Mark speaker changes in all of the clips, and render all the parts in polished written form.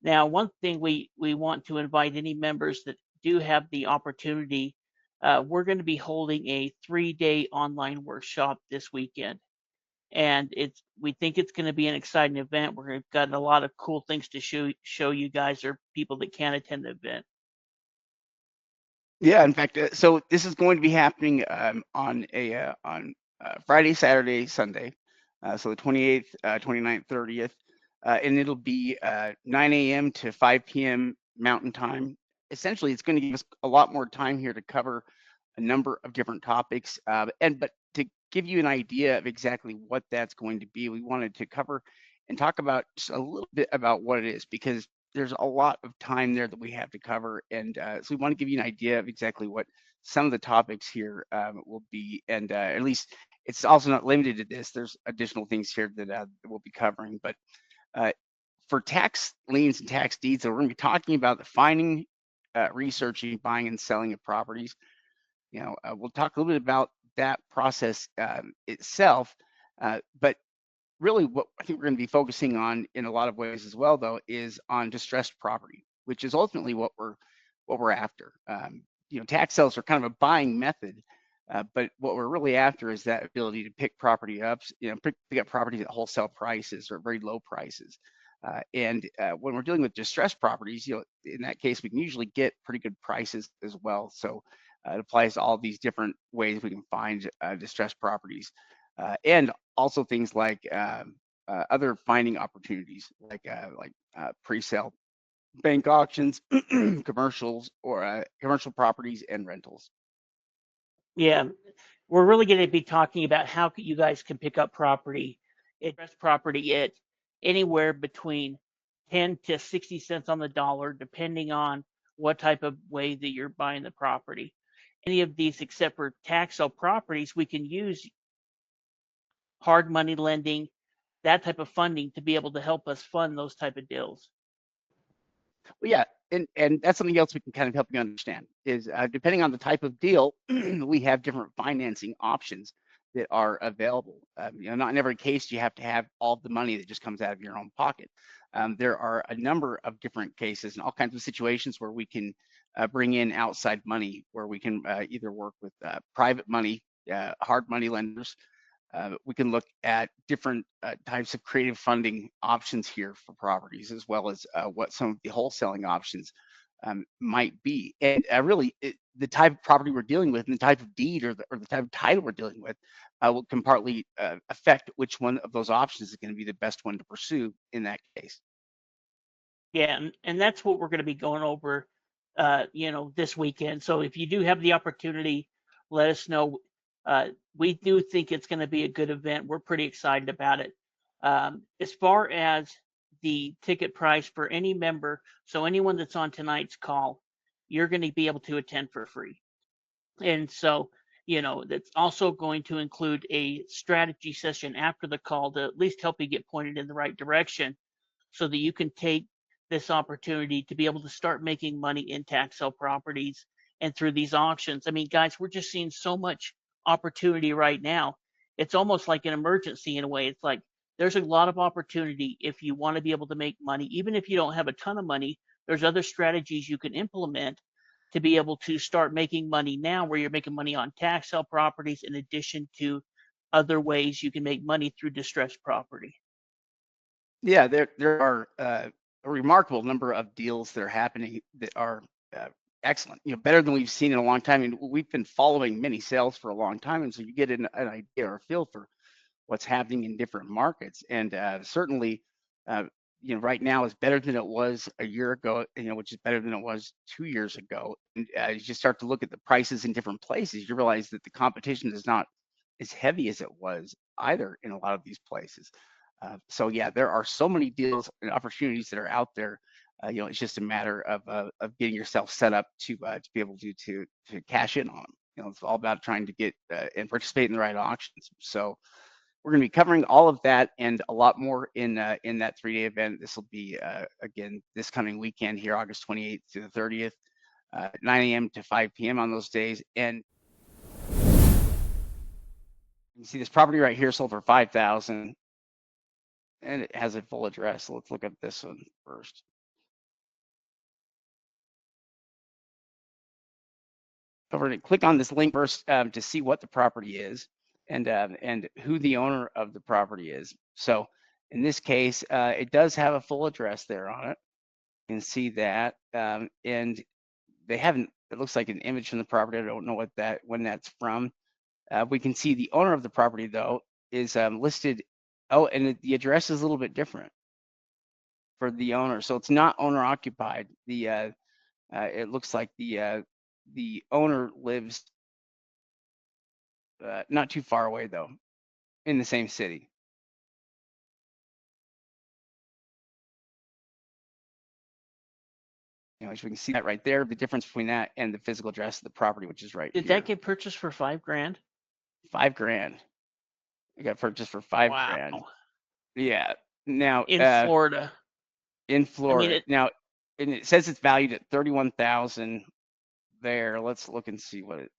Speaker 1: Now, one thing we want to invite any members that do have the opportunity, we're going to be holding a 3-day online workshop this weekend, and we think it's going to be an exciting event. We've got a lot of cool things to show you guys or people that can't attend the event.
Speaker 2: Yeah, in fact, so this is going to be happening on Friday, Saturday, Sunday, so the 28th, 29th, 30th, and it'll be 9 a.m. to 5 p.m. Mountain Time. Essentially, it's going to give us a lot more time here to cover a number of different topics, but to give you an idea of exactly what that's going to be, we wanted to cover and talk about just a little bit about what it is, because there's a lot of time there that we have to cover, and so we want to give you an idea of exactly what some of the topics here will be, and at least it's also not limited to this. There's additional things here that we'll be covering, but uh, for tax liens and tax deeds, so we're going to be talking about the finding, researching, buying, and selling of properties. We'll talk a little bit about that process itself, but really what I think we're going to be focusing on in a lot of ways as well, though, is on distressed property, which is ultimately what we're after. Tax sales are kind of a buying method, but what we're really after is that ability to pick property up, pick up properties at wholesale prices or very low prices. And when we're dealing with distressed properties, in that case, we can usually get pretty good prices as well. So it applies to all these different ways we can find distressed properties. And also things like other finding opportunities, like pre-sale bank auctions, commercials, or commercial properties and rentals.
Speaker 1: Yeah, we're really going to be talking about how you guys can pick up property at anywhere between 10 to 60 cents on the dollar, depending on what type of way that you're buying the property. Any of these, except for tax sale properties, we can use hard money lending, that type of funding to be able to help us fund those type of deals.
Speaker 2: Well, yeah, and that's something else we can kind of help you understand is depending on the type of deal, we have different financing options that are available. Not in every case do you have to have all the money that just comes out of your own pocket. There are a number of different cases and all kinds of situations where we can bring in outside money, where we can either work with private money, hard money lenders. We can look at different types of creative funding options here for properties, as well as what some of the wholesaling options might be. And the type of property we're dealing with and the type of deed or the type of title we're dealing with can partly affect which one of those options is going to be the best one to pursue in that case.
Speaker 1: Yeah, and that's what we're going to be going over, this weekend. So if you do have the opportunity, let us know. We do think it's going to be a good event. We're pretty excited about it. As far as the ticket price for any member, so anyone that's on tonight's call, you're going to be able to attend for free. And so, that's also going to include a strategy session after the call to at least help you get pointed in the right direction so that you can take this opportunity to be able to start making money in tax sale properties and through these auctions. I mean, guys, we're just seeing so much opportunity right now. It's almost like an emergency in a way. It's like there's a lot of opportunity if you want to be able to make money. Even if you don't have a ton of money, there's other strategies you can implement to be able to start making money now where you're making money on tax sale properties in addition to other ways you can make money through distressed property.
Speaker 2: Yeah, there are a remarkable number of deals that are happening that are uh, excellent. Better than we've seen in a long time. And we've been following many sales for a long time, and so you get an idea or a feel for what's happening in different markets. And certainly, uh, right now is better than it was a year ago. Which is better than it was 2 years ago. And as you start to look at the prices in different places, you realize that the competition is not as heavy as it was either in a lot of these places. So yeah, there are so many deals and opportunities that are out there. It's just a matter of getting yourself set up to be able to cash in on them. It's all about trying to get and participate in the right auctions. So we're going to be covering all of that and a lot more in that 3-day event. This will be again this coming weekend here, August 28th to the 30th, 9 a.m. to 5 p.m. on those days. And you can see this property right here sold for $5,000. And it has a full address. So let's look at this one first. over and click on this link first to see what the property is and who the owner of the property is. So in this case, it does have a full address there on it. You can see that, and they haven't. It looks like an image from the property. I don't know when that's from. We can see the owner of the property though is listed. Oh, and the address is a little bit different for the owner, so it's not owner occupied. It looks like the owner lives not too far away though, in the same city. Which we can see that right there, the difference between that and the physical address of the property, which is right
Speaker 1: Did
Speaker 2: here.
Speaker 1: that get purchased for $5,000?
Speaker 2: $5,000. It got purchased for $5,000.
Speaker 1: Wow.
Speaker 2: Yeah. Now,
Speaker 1: In Florida.
Speaker 2: in Florida.
Speaker 1: I mean,
Speaker 2: Now, and it says it's valued at $31,000 there. Let's look and see what it.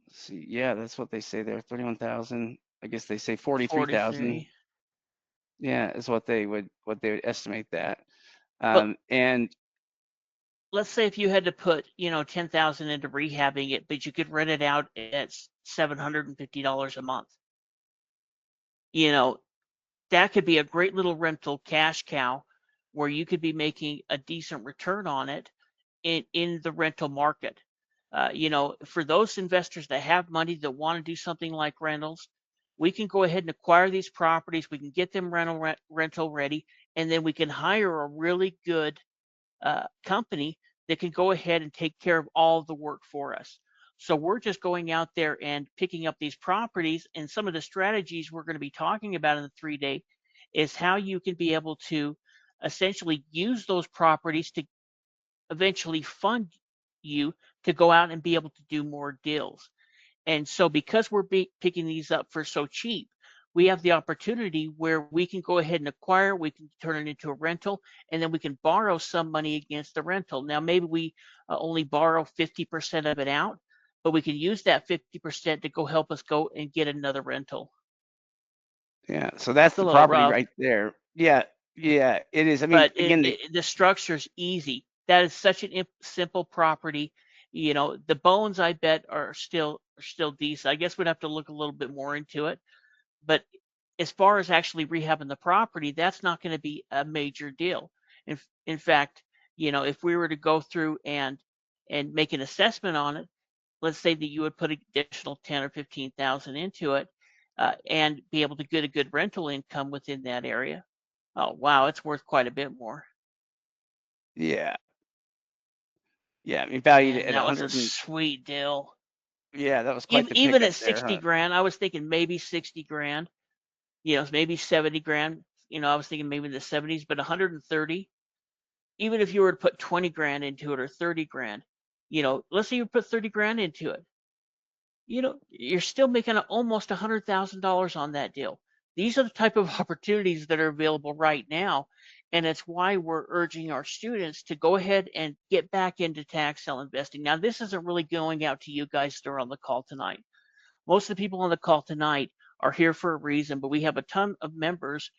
Speaker 2: Let's see. Yeah, that's what they say there. 31,000. I guess they say 43,000.
Speaker 1: 43.
Speaker 2: Yeah, is what they would estimate that.
Speaker 1: But
Speaker 2: And
Speaker 1: let's say if you had to put, 10,000 into rehabbing it, but you could rent it out at $750 a month. That could be a great little rental cash cow where you could be making a decent return on it in the rental market. For those investors that have money that want to do something like rentals, we can go ahead and acquire these properties. We can get them rental ready, and then we can hire a really good company that can go ahead and take care of all the work for us. So we're just going out there and picking up these properties, and some of the strategies we're going to be talking about in the 3-day is how you can be able to essentially use those properties to eventually fund you to go out and be able to do more deals. And so because we're picking these up for so cheap, we have the opportunity where we can go ahead and acquire, we can turn it into a rental, and then we can borrow some money against the rental. Now, maybe we only borrow 50% of it out, but we can use that 50% to go help us go and get another rental.
Speaker 2: yeah, so that's
Speaker 1: It's a
Speaker 2: the
Speaker 1: little
Speaker 2: property
Speaker 1: rough,
Speaker 2: right there. Yeah, it is. I mean,
Speaker 1: but
Speaker 2: again,
Speaker 1: the structure's easy. That is such a simple property. The bones, I bet, are still decent. I guess we'd have to look a little bit more into it. But as far as actually rehabbing the property, that's not going to be a major deal. In fact, if we were to go through and make an assessment on it, let's say that you would put an additional 10 or 15,000 into it, and be able to get a good rental income within that area. Oh wow, it's worth quite a bit more.
Speaker 2: yeah, I mean, valued
Speaker 1: Man,
Speaker 2: at
Speaker 1: that was a
Speaker 2: 100 and
Speaker 1: sweet deal.
Speaker 2: yeah, that was quite
Speaker 1: Even
Speaker 2: the
Speaker 1: even
Speaker 2: pickup
Speaker 1: at
Speaker 2: there,
Speaker 1: 60
Speaker 2: huh?
Speaker 1: grand, I was thinking maybe 60 grand. Maybe 70 grand. I was thinking maybe in the 70s, but 130. Even if you were to put 20 grand into it or 30 grand, let's say you put 30 grand into it, you're still making almost $100,000 on that deal. These are the type of opportunities that are available right now. And it's why we're urging our students to go ahead and get back into tax sale investing. Now, this isn't really going out to you guys that are on the call tonight. Most of the people on the call tonight are here for a reason, but we have a ton of members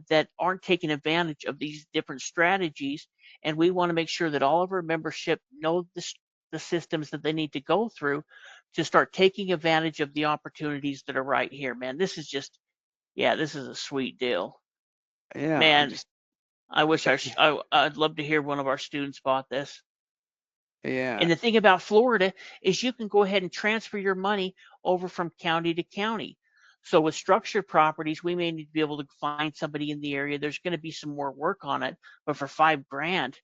Speaker 1: that aren't taking advantage of these different strategies, and we want to make sure that all of our membership know the systems that they need to go through to start taking advantage of the opportunities that are right here. Man, this is just, yeah, this is a sweet deal.
Speaker 2: Yeah,
Speaker 1: Man, I wish I'd love to hear one of our students bought this.
Speaker 2: yeah,
Speaker 1: And the thing about Florida is you can go ahead and transfer your money over from county to county. So with structured properties, we may need to be able to find somebody in the area. There's going to be some more work on it, but for $5,000,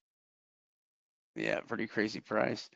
Speaker 2: yeah, pretty crazy price.